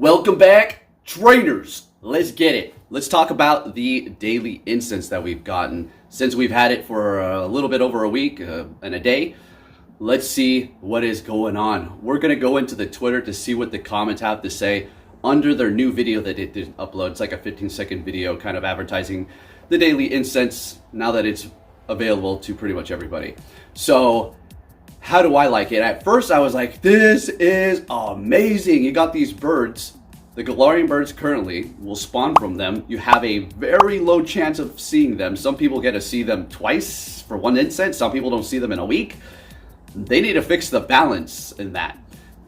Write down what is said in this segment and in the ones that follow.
Welcome back, trainers. Let's get it. Let's talk about the daily incense that we've gotten since we've had it for a little bit over a week and a day. Let's see what is going on. We're going to go into the Twitter to see what the comments have to say under their new video that it did upload. It's like a 15-second video kind of advertising the daily incense now that it's available to pretty much everybody. So how do I like it? At first I was like, this is amazing. You got these birds. The Galarian birds currently will spawn from them. You have a very low chance of seeing them. Some people get to see them twice for one incense. Some people don't see them in a week. They need to fix the balance in that.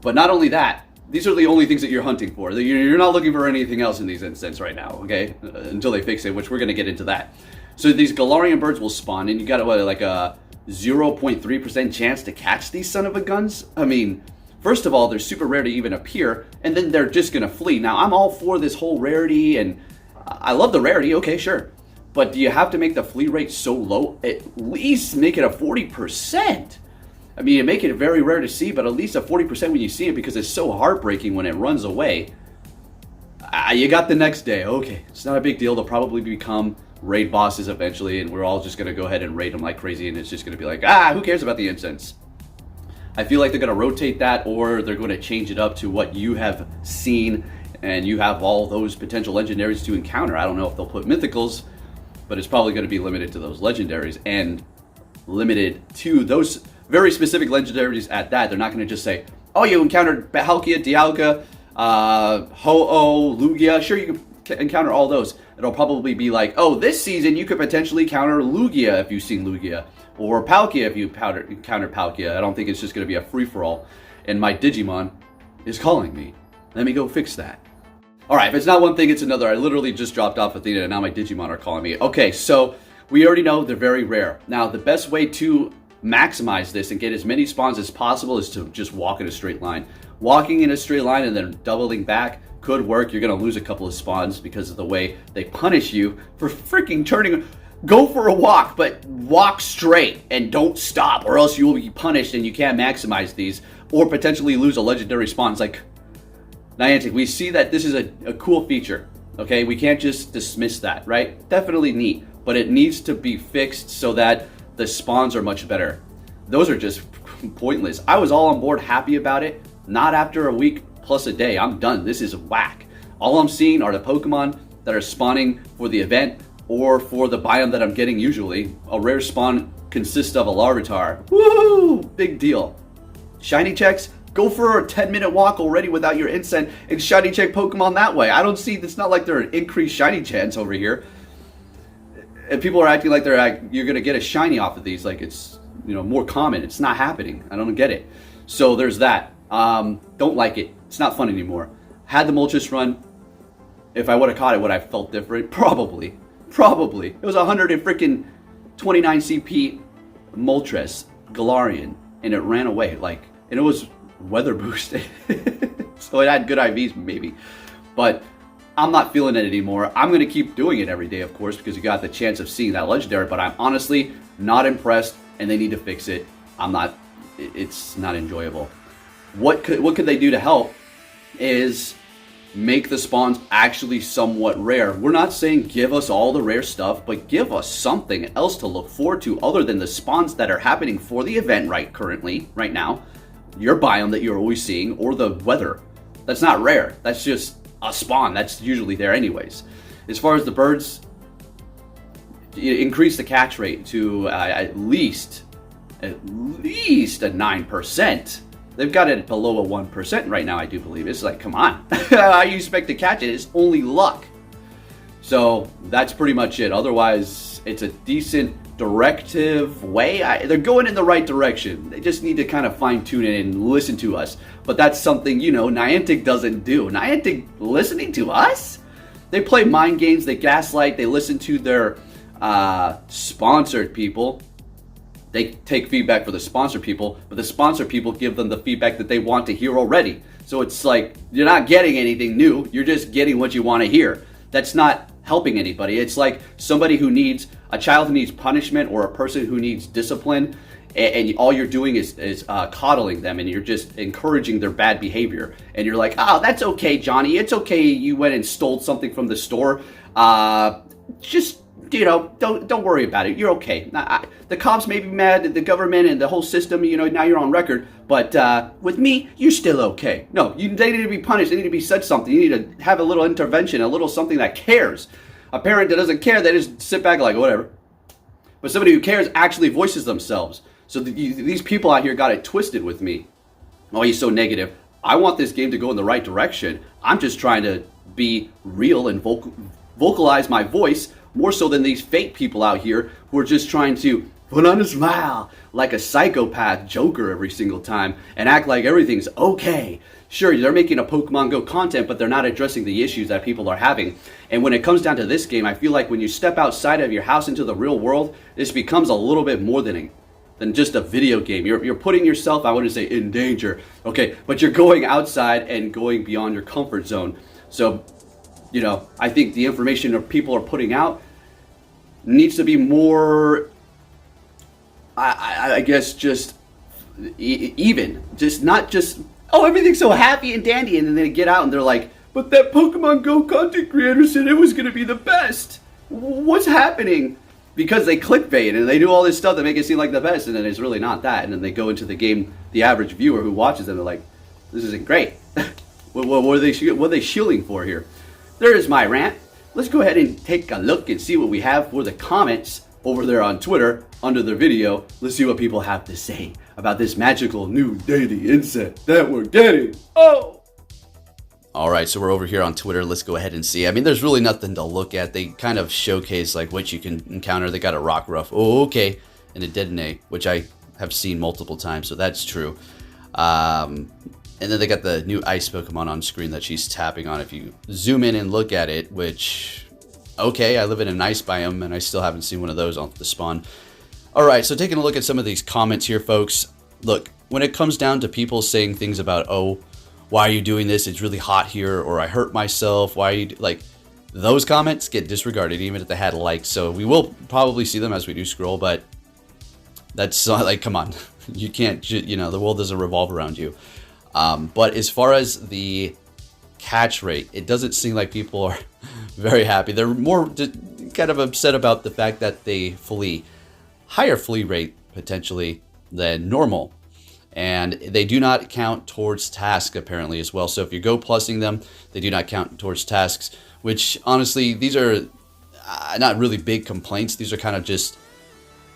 But not only that, these are the only things that you're hunting for. You're not looking for anything else in these incense right now, okay? Until they fix it, which we're going to get into that. So these Galarian birds will spawn, and you got like a 0.3% chance to catch these son of a guns. I mean, first of all, they're super rare to even appear, and then they're just gonna flee. Now, I'm all for this whole rarity, and I love the rarity, okay, sure. But do you have to make the flee rate so low? At least make it a 40%. I mean, you make it very rare to see, but at least a 40% when you see it, because it's so heartbreaking when it runs away. You got the next day, okay, it's not a big deal. They'll probably become raid bosses eventually, and we're all just going to go ahead and raid them like crazy, and it's just going to be like, who cares about the incense? I feel like they're going to rotate that, or they're going to change it up to what you have seen, and you have all those potential legendaries to encounter. I don't know if they'll put mythicals, but it's probably going to be limited to those legendaries, and limited to those very specific legendaries at that. They're not going to just say, oh, you encountered Palkia, Dialga, Ho-Oh, Lugia. Sure, you can encounter all those. It'll probably be like, oh, this season you could potentially counter Lugia if you've seen Lugia, or Palkia if you encounter Palkia. I don't think it's just going to be a free-for-all, and my Digimon is calling me. Let me go fix that. Alright, if it's not one thing, it's another. I literally just dropped off Athena, and now my Digimon are calling me. Okay, so we already know they're very rare. Now, the best way to maximize this and get as many spawns as possible is to just walk in a straight line. Walking in a straight line and then doubling back could work. You're going to lose a couple of spawns because of the way they punish you for freaking turning. Go for a walk, but walk straight and don't stop, or else you will be punished and you can't maximize these, or potentially lose a legendary spawn. It's like, Niantic, we see that this is a cool feature, okay? We can't just dismiss that, right? Definitely neat, but it needs to be fixed so that the spawns are much better. Those are just pointless. I was all on board, happy about it. Not after a week plus a day. I'm done. This is whack. All I'm seeing are the Pokemon that are spawning for the event or for the biome that I'm getting usually. A rare spawn consists of a Larvitar. Woo! Big deal. Shiny checks? Go for a 10-minute walk already without your incense and shiny check Pokemon that way. I don't see, it's not like they're an increased shiny chance over here. And people are acting like you're going to get a shiny off of these, like it's, more common. It's not happening. I don't get it. So there's that. Don't like it. It's not fun anymore. Had the Moltres run. If I would have caught it, would I have felt different? Probably. It was 129 CP Moltres Galarian, and it ran away. And it was weather boosted. So it had good IVs maybe. But I'm not feeling it anymore. I'm going to keep doing it every day, of course, because you got the chance of seeing that legendary, but I'm honestly not impressed, and they need to fix it. It's not enjoyable. What could they do to help is make the spawns actually somewhat rare. We're not saying give us all the rare stuff, but give us something else to look forward to other than the spawns that are happening for the event right now, your biome that you're always seeing, or the weather. That's not rare. That's just a spawn. That's usually there anyways. As far as the birds, increase the catch rate to at least a 9%. They've got it below a 1% right now, I do believe. It's like, come on. How you expect to catch it? It's only luck. So that's pretty much it. Otherwise, it's a decent directive way. They're going in the right direction. They just need to kind of fine-tune it and listen to us. But that's something, Niantic doesn't do. Niantic listening to us? They play mind games. They gaslight. They listen to their sponsored people. They take feedback for the sponsored people, but the sponsored people give them the feedback that they want to hear already. So it's like, you're not getting anything new, you're just getting what you want to hear. That's not helping anybody. It's like a child who needs punishment or a person who needs discipline. and all you're doing is coddling them, and you're just encouraging their bad behavior. And you're like, oh, that's okay, Johnny. It's okay. You went and stole something from the store. Just, you know, don't worry about it. You're okay. The cops may be mad, the government and the whole system, you know, now you're on record. But with me, you're still okay. No, they need to be punished. They need to be said something. You need to have a little intervention, a little something that cares. A parent that doesn't care, they just sit back like, whatever. But somebody who cares actually voices themselves. So these people out here got it twisted with me. Oh, he's so negative. I want this game to go in the right direction. I'm just trying to be real and vocalize my voice more so than these fake people out here who are just trying to put on a smile like a psychopath Joker every single time and act like everything's okay. Sure, they're making a Pokemon Go content, but they're not addressing the issues that people are having. And when it comes down to this game, I feel like when you step outside of your house into the real world, this becomes a little bit more than just a video game. You're putting yourself, I wouldn't say in danger, okay, but you're going outside and going beyond your comfort zone. So, you know, I think the information that people are putting out needs to be more, I guess, just even. Just not just, oh, everything's so happy and dandy, and then they get out and they're like, but that Pokemon Go content creator said it was going to be the best. What's happening? Because they clickbait and they do all this stuff that make it seem like the best, and then it's really not that. And then they go into the game, the average viewer who watches them, they're like, this isn't great. what are they shilling for here? There is my rant. Let's go ahead and take a look and see what we have for the comments over there on Twitter under the video. Let's see what people have to say about this magical new daily incense that we're getting. Oh! All right, so we're over here on Twitter. Let's go ahead and see. I mean, there's really nothing to look at. They kind of showcase like what you can encounter. They got a rock ruff. Oh, okay. And a detonate, which I have seen multiple times, so that's true. And then they got the new ice Pokemon on screen that she's tapping on. If you zoom in and look at it, which, okay, I live in an ice biome, and I still haven't seen one of those on the spawn. All right, so taking a look at some of these comments here, folks. Look, when it comes down to people saying things about, oh, why are you doing this? It's really hot here, or I hurt myself. Why are you like? Those comments get disregarded, even if they had likes. So we will probably see them as we do scroll, but that's like, come on, you can't. You know, the world doesn't revolve around you. But as far as the catch rate, it doesn't seem like people are very happy. They're more kind of upset about the fact that they flee. Higher flee rate potentially than normal. And they do not count towards tasks apparently as well. So if you go plussing them, they do not count towards tasks, which honestly, these are not really big complaints. These are kind of just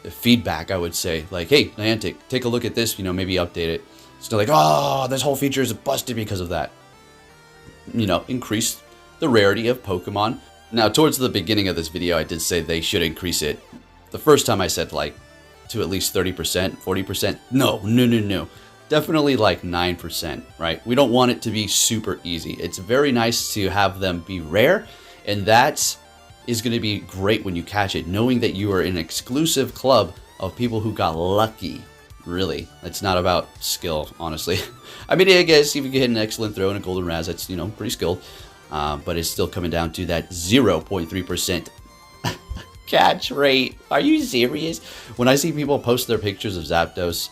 feedback, I would say. Like, hey, Niantic, take a look at this, you know, maybe update it. So like, oh, this whole feature is busted because of that. You know, increase the rarity of Pokemon. Now, towards the beginning of this video, I did say they should increase it. The first time I said like to at least 30%, 40%. No. Definitely like 9%, right? We don't want it to be super easy. It's very nice to have them be rare, and that is going to be great when you catch it, knowing that you are in an exclusive club of people who got lucky. Really, it's not about skill, honestly. I mean, I guess if you can hit an excellent throw and a golden razz, that's, you know, pretty skilled. But it's still coming down to that 0.3% catch rate. Are you serious? When I see people post their pictures of Zapdos,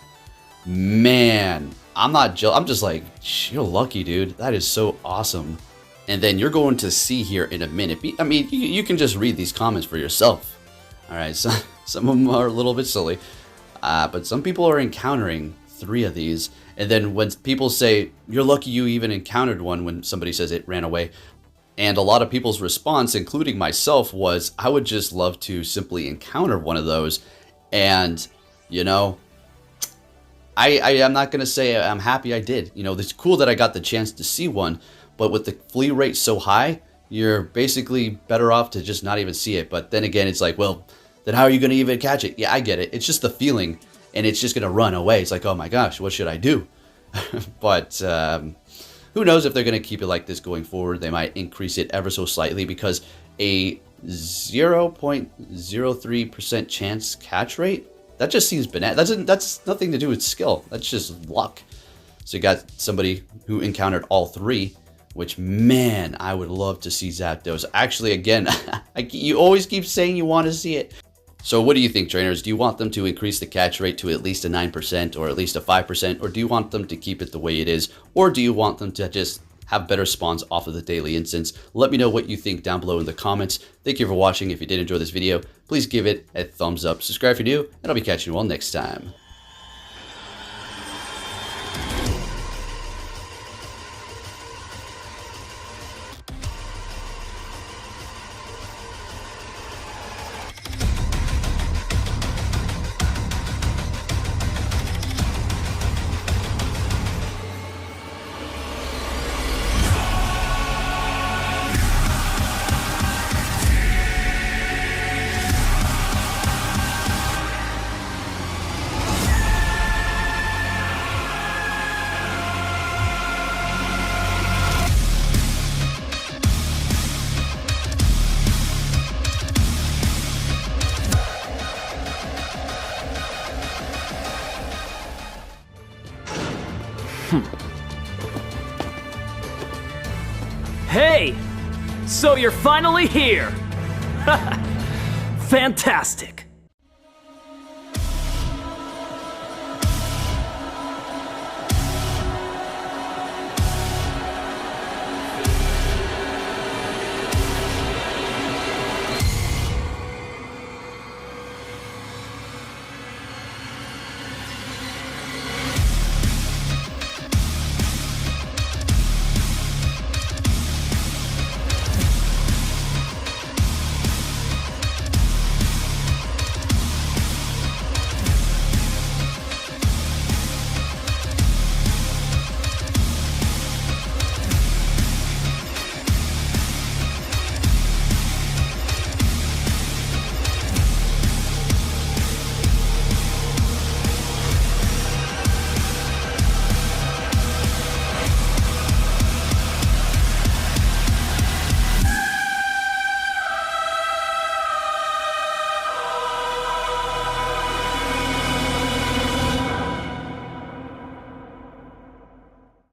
man, I'm just like, you're lucky, dude. That is so awesome. And then you're going to see here in a minute. I mean, you can just read these comments for yourself. All right, so some of them are a little bit silly. But some people are encountering 3 of these. And then when people say, you're lucky you even encountered one, when somebody says it ran away. And a lot of people's response, including myself, was, I would just love to simply encounter one of those. And, you know, I'm not going to say I'm happy I did. You know, it's cool that I got the chance to see one. But with the flee rate so high, you're basically better off to just not even see it. But then again, it's like, well, then how are you going to even catch it? Yeah, I get it. It's just the feeling, and it's just going to run away. It's like, oh my gosh, what should I do? But who knows if they're going to keep it like this going forward. They might increase it ever so slightly, because a 0.03% chance catch rate, that just seems banana. That's nothing to do with skill. That's just luck. So you got somebody who encountered all 3, which, man, I would love to see Zapdos. Actually, again, you always keep saying you want to see it. So what do you think, trainers? Do you want them to increase the catch rate to at least a 9% or at least a 5%? Or do you want them to keep it the way it is? Or do you want them to just have better spawns off of the daily instance? Let me know what you think down below in the comments. Thank you for watching. If you did enjoy this video, please give it a thumbs up. Subscribe if you're new, and I'll be catching you all next time. Hey! So you're finally here! Fantastic!